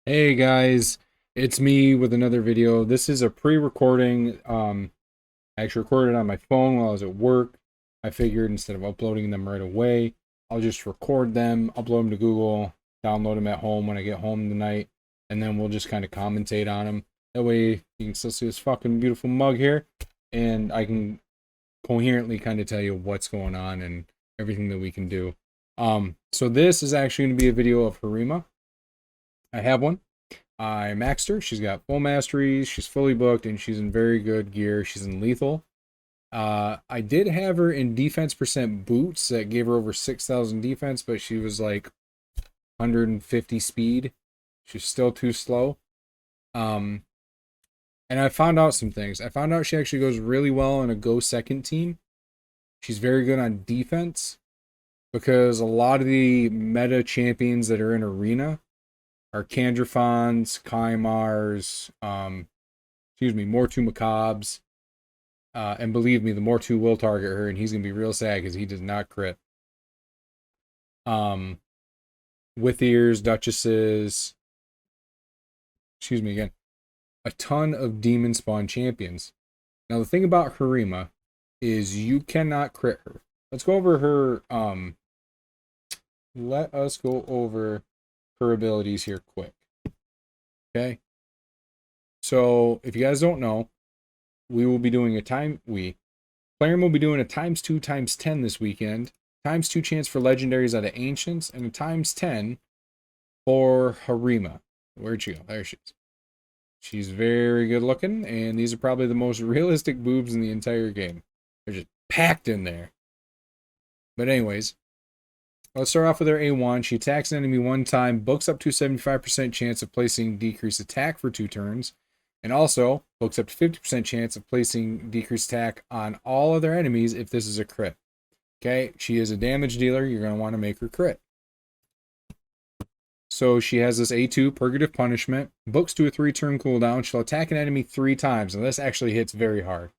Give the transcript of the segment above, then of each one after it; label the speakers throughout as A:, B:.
A: Hey guys, it's me with another video. This is a pre-recording. I actually recorded it on my phone while I was at work. I figured instead of uploading them right away, I'll just record them, upload them to Google, download them at home when I get home tonight, and then we'll just kind of commentate on them. That way you can still see this fucking beautiful mug here, and I can coherently kind of tell you what's going on and everything that we can do. So this is actually going to be a video of Harima. I have one. I maxed her. She's got full masteries. She's fully booked, and she's in very good gear. She's in lethal. I did have her in defense percent boots that gave her over 6,000 defense, but she was like 150 speed. She's still too slow. Um, and I found out some things. I found out she actually goes really well in a go second team. She's very good on defense because a lot of the meta champions that are in arena are Kandrifons, Kaimars, Mortu Macabres. And believe me, the Mortu will target her, and he's going to be real sad because he does not crit. With ears, duchesses, again, a ton of Demonspawn champions. Now, the thing about Harima is you cannot crit her. Let's go over her, let us go over her abilities here quick. Okay? So, if you guys don't know, Plarium will be doing a times 2 times 10 this weekend. Times 2 chance for legendaries out of ancients, and a times 10 for Harima. Where'd she go? There she is. She's very good looking, and these are probably the most realistic boobs in the entire game. They're just packed in there. But anyways, let's start off with her A1. She attacks an enemy one time, books up to 75% chance of placing decreased attack for 2 turns, and also books up to 50% chance of placing decreased attack on all other enemies if this is a crit. Okay, she is a damage dealer. You're going to want to make her crit. So she has this A2, Purgative Punishment, books to a 3-turn cooldown. She'll attack an enemy 3 times, and this actually hits very hard.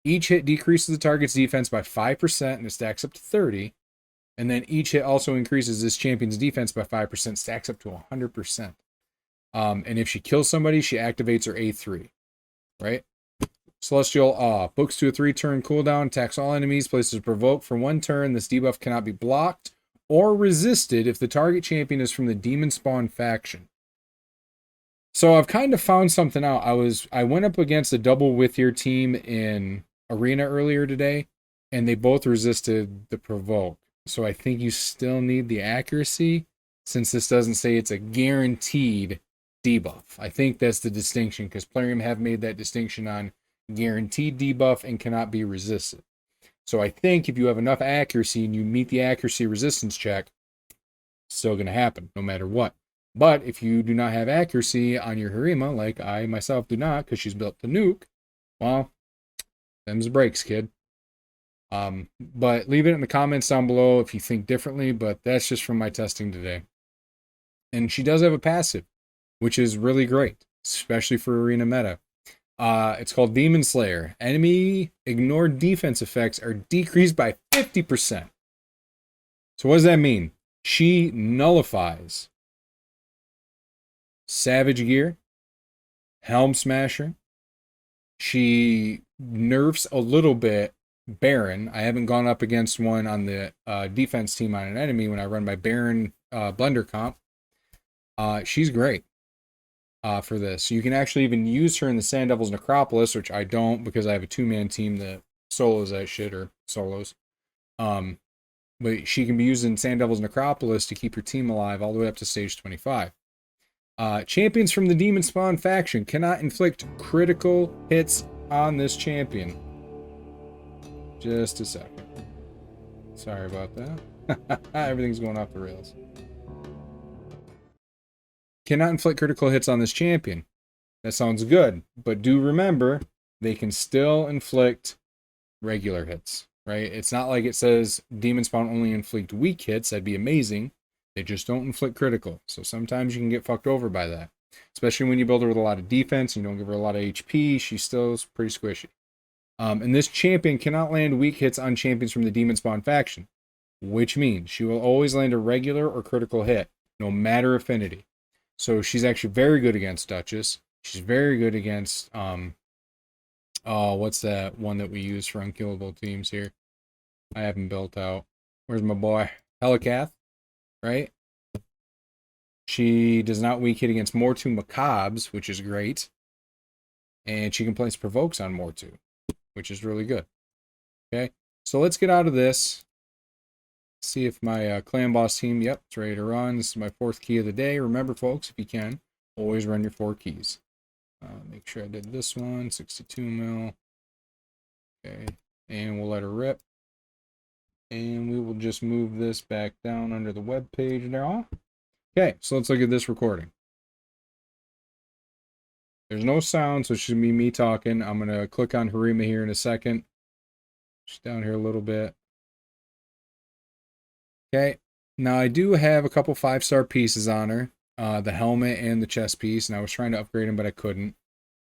A: Each hit decreases the target's defense by 5%, and it stacks up to 30. And then each hit also increases this champion's defense by 5%, stacks up to 100%. And if she kills somebody, she activates her A3, right? Celestial books to a 3-turn cooldown, attacks all enemies, places provoke for 1 turn. This debuff cannot be blocked or resisted if the target champion is from the Demonspawn faction. So I've kind of found something out. I went up against a double with your team in arena earlier today, and they both resisted the provoke. So I think you still need the accuracy, since this doesn't say it's a guaranteed debuff. I think that's the distinction, because Plarium have made that distinction on guaranteed debuff and cannot be resisted. So I think if you have enough accuracy and you meet the accuracy resistance check, it's still going to happen no matter what. But if you do not have accuracy on your Harima, like I myself do not, because she's built to nuke, well, them's the breaks, kid. But leave it in the comments down below if you think differently, but that's just from my testing today. And she does have a passive, which is really great, especially for arena meta. It's called Demon Slayer. Enemy ignored defense effects are decreased by 50%. So what does that mean? She nullifies Savage Gear, Helm Smasher. She nerfs a little bit Baron. I haven't gone up against one on the defense team on an enemy when I run my Baron blender comp. She's great. For this. So you can actually even use her in the Sand Devils Necropolis, which I don't because I have a 2-man team that solos that shit, or solos. But she can be used in Sand Devils Necropolis to keep your team alive all the way up to stage 25. Champions from the Demonspawn faction cannot inflict critical hits on this champion. Just a second. Sorry about that. Everything's going off the rails. Cannot inflict critical hits on this champion. That sounds good, but do remember, they can still inflict regular hits, right? It's not like it says Demonspawn only inflict weak hits. That'd be amazing. They just don't inflict critical. So sometimes you can get fucked over by that, especially when you build her with a lot of defense and you don't give her a lot of HP. She still is pretty squishy. And this champion cannot land weak hits on champions from the Demonspawn faction, which means she will always land a regular or critical hit, no matter affinity. So she's actually very good against Duchess. She's very good against oh, what's that one that we use for unkillable teams here? I haven't built out. Where's my boy? Helicath, right? She does not weak hit against Mortu Macabres, which is great. And she can place provokes on Mortu, which is really good. Okay, so let's get out of this. See if my clan boss team, yep, it's ready to run. This is my 4th key of the day. Remember, folks, if you can, always run your 4 keys. Make sure I did this one, 62 mil. Okay, and we'll let her rip. And we will just move this back down under the web page now. Okay, so let's look at this recording. There's no sound, so it should be me talking. I'm going to click on Harima here in a second. Just down here a little bit. Okay, now I do have a couple 5-star pieces on her. The helmet and the chest piece, and I was trying to upgrade them, but I couldn't.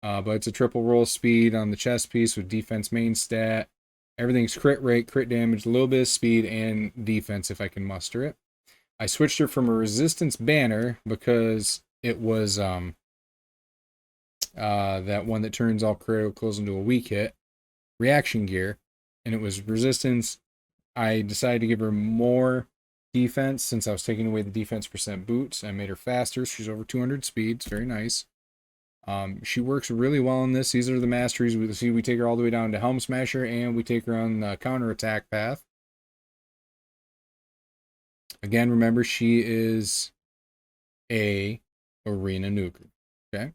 A: But it's a triple roll speed on the chest piece with defense main stat. Everything's crit rate, crit damage, a little bit of speed, and defense if I can muster it. I switched her from a resistance banner because it was that one that turns all criticals into a weak hit. Reaction gear. And it was resistance. I decided to give her more defense since I was taking away the defense percent boots. I made her faster. She's over 200 speed. It's very nice. She works really well in this. These are the masteries. We take her all the way down to Helm Smasher, and we take her on the counter attack path. Again, remember, she is a arena nuker. Okay.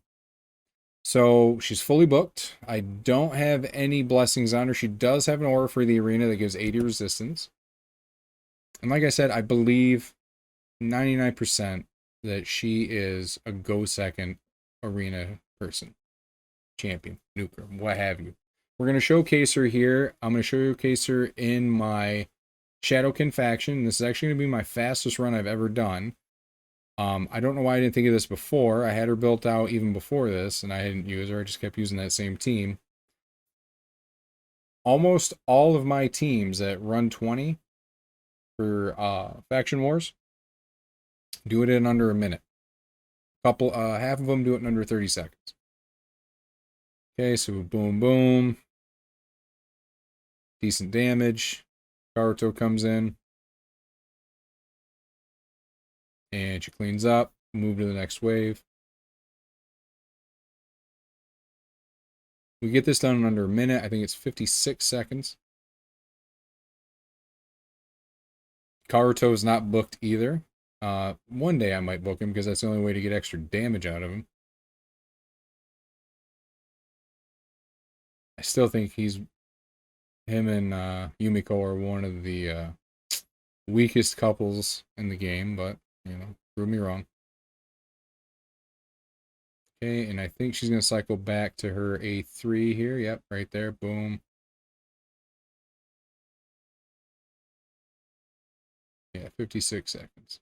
A: So she's fully booked. I don't have any blessings on her. She does have an aura for the arena that gives 80 resistance. And like I said, I believe 99% that she is a go second arena person, champion, nuker, what have you. We're going to showcase her here. I'm going to showcase her in my Shadowkin faction. This is actually going to be my fastest run I've ever done. I don't know why I didn't think of this before. I had her built out even before this, and I didn't use her. I just kept using that same team. Almost all of my teams that run 20 for Faction Wars do it in under a minute. Half of them do it in under 30 seconds. Okay, so boom, boom. Decent damage. Karuto comes in. And she cleans up. Move to the next wave. We get this done in under a minute. I think it's 56 seconds. Karuto is not booked either. One day I might book him because that's the only way to get extra damage out of him. I still think him and Yumiko are one of the weakest couples in the game, but, you know, prove me wrong. Okay, and I think she's going to cycle back to her A3 here. Yep, right there. Boom. Yeah, 56 seconds.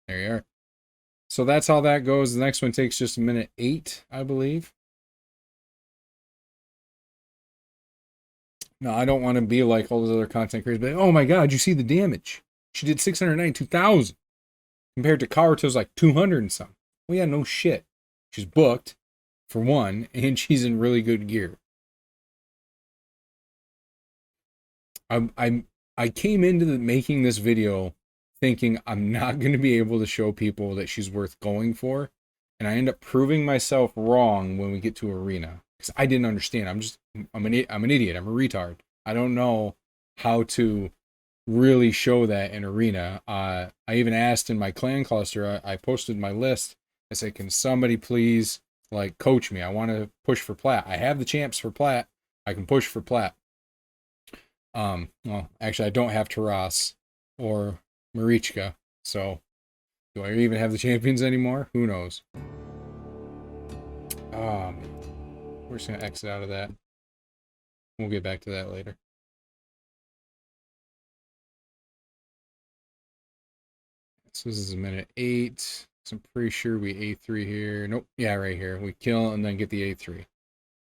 A: There you are. So that's how that goes. The next one takes just a minute 8, I believe. No, I don't want to be like all those other content creators, but oh my god, you see the damage. She did 692,000 compared to Karuto's like 200 and something. Well, yeah, no shit. She's booked, for one, and she's in really good gear. I came into making this video thinking I'm not going to be able to show people that she's worth going for, and I end up proving myself wrong when we get to arena because I didn't understand. I'm an idiot. I'm a retard. I don't know how to really show that in arena. I even asked in my clan cluster. I posted my list. I said, "Can somebody please like coach me? I want to push for plat. I have the champs for plat. I can push for plat." Well, actually, I don't have Taras or Marichka, so do I even have the champions anymore? Who knows? We're just gonna exit out of that. We'll get back to that later. So this is a minute 8. So I'm pretty sure we A3 here. Nope. Yeah, right here. We kill and then get the A3.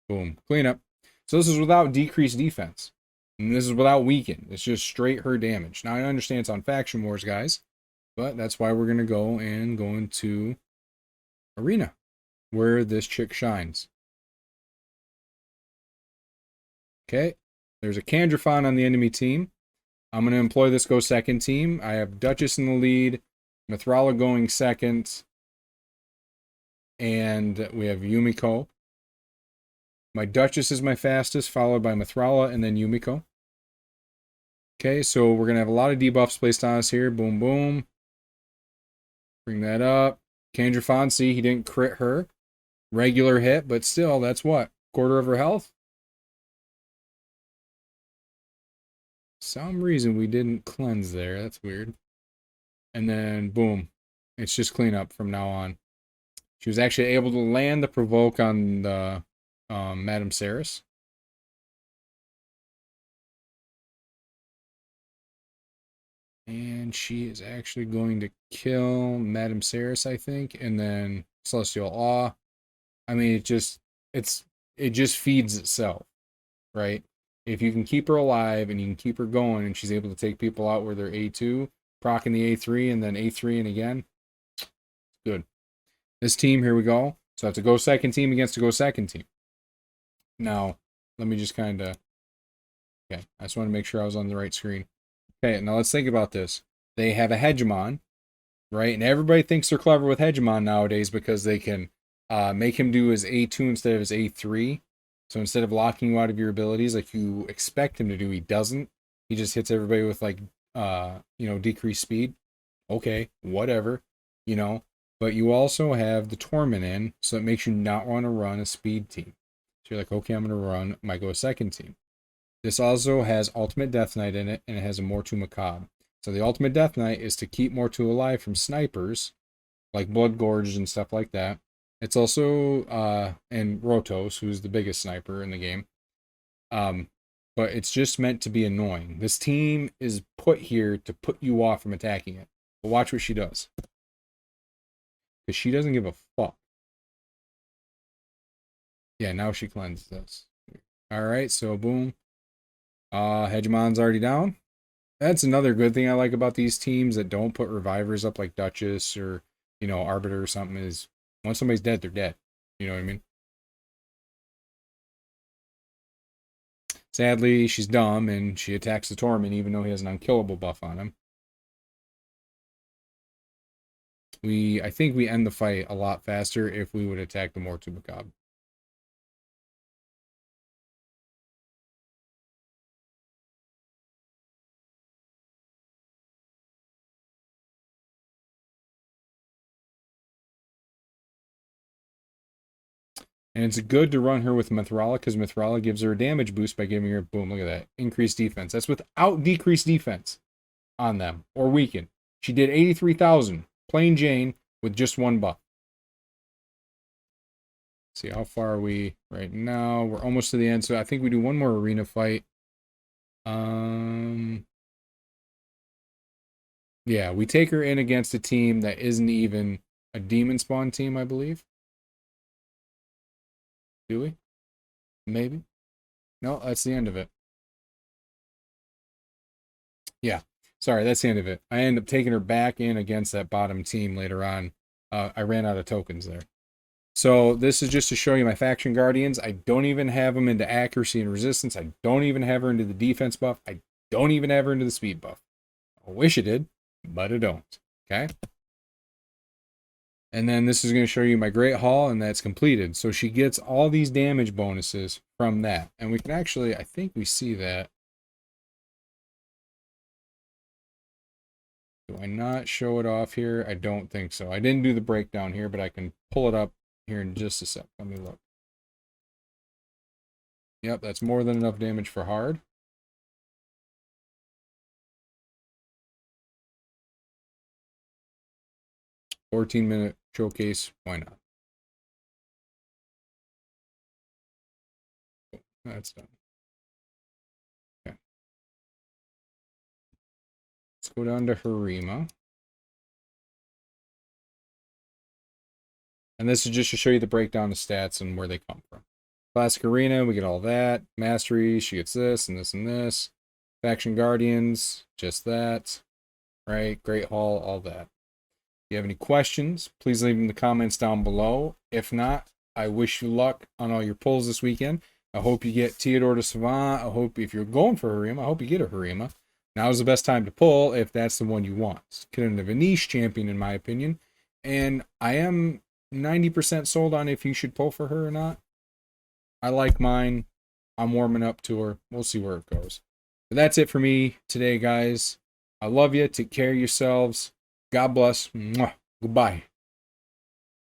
A: Boom. Clean up. So this is without decreased defense. And this is without weaken. It's just straight her damage. Now I understand it's on Faction Wars, guys. But that's why we're going to go into Arena, where this chick shines. Okay, there's a Candrafon on the enemy team. I'm going to employ this go second team. I have Duchess in the lead, Mithrala going second, and we have Yumiko. My Duchess is my fastest, followed by Mithrala and then Yumiko. Okay, so we're going to have a lot of debuffs placed on us here. Boom, boom. Bring that up. Candrafon, see, he didn't crit her. Regular hit, but still, that's what? Quarter of her health? Some reason we didn't cleanse there. That's weird. And then, boom. It's just cleanup from now on. She was actually able to land the provoke on the Madame Saris. And she is actually going to kill Madame Saris, I think, and then Celestial Awe. I mean, it just feeds itself, right? If you can keep her alive and you can keep her going, and she's able to take people out where they're A2, proccing the A3, and then A3 and again, good. This team, here we go. So it's a go second team against a go second team. Now, let me just kind of, okay, I just want to make sure I was on the right screen. Okay, now let's think about this. They have a Hegemon, right? And everybody thinks they're clever with Hegemon nowadays because they can make him do his A2 instead of his A3. So instead of locking you out of your abilities like you expect him to do, he doesn't. He just hits everybody with like, decreased speed. Okay, whatever, But you also have the Torment in, so it makes you not want to run a speed team. So you're like, okay, I'm going to run my go second team. This also has Ultimate Death Knight in it, and it has a Mortu Macabre. So the Ultimate Death Knight is to keep Mortu alive from snipers, like Blood Gorge and stuff like that. It's also, and Rotos, who's the biggest sniper in the game. But it's just meant to be annoying. This team is put here to put you off from attacking it. But watch what she does. Because she doesn't give a fuck. Yeah, now she cleanses us. Alright, so boom. Hegemon's already down. That's another good thing I like about these teams that don't put revivers up like Duchess or, Arbiter or something is once somebody's dead, they're dead. You know what I mean? Sadly, she's dumb and she attacks the Torment even though he has an unkillable buff on him. I think we end the fight a lot faster if we would attack the Mortu Macabre. And it's good to run her with Mithrala because Mithrala gives her a damage boost by giving her, boom, look at that, increased defense. That's without decreased defense on them or weaken. She did 83,000, plain Jane, with just one buff. See, how far are we right now? We're almost to the end, so I think we do one more arena fight. Yeah, we take her in against a team that isn't even a Demonspawn team, I believe. Do we? Maybe. No, that's the end of it. Yeah. Sorry, that's the end of it. I end up taking her back in against that bottom team later on. I ran out of tokens there. So this is just to show you my faction guardians. I don't even have them into accuracy and resistance. I don't even have her into the defense buff. I don't even have her into the speed buff. I wish it did, but I don't. Okay. And then this is going to show you my Great Hall, and that's completed. So she gets all these damage bonuses from that. And we can actually, I think we see that. Do I not show it off here? I don't think so. I didn't do the breakdown here, but I can pull it up here in just a sec. Let me look. Yep, that's more than enough damage for hard. $14-minute showcase. Why not? That's done. Okay. Let's go down to Harima. And this is just to show you the breakdown of stats and where they come from. Classic Arena, we get all that. Mastery, she gets this and this and this. Faction Guardians, just that. right? Great haul, all that. If you have any questions, please leave them in the comments down below. If not, I wish you luck on all your pulls this weekend. I hope you get Theodore de Savant. I hope if you're going for Harima, I hope you get a Harima. Now is the best time to pull if that's the one you want. It's kind of a niche champion, in my opinion. And I am 90% sold on if you should pull for her or not. I like mine. I'm warming up to her. We'll see where it goes. But that's it for me today, guys. I love you. Take care of yourselves. God bless. Mwah. Goodbye.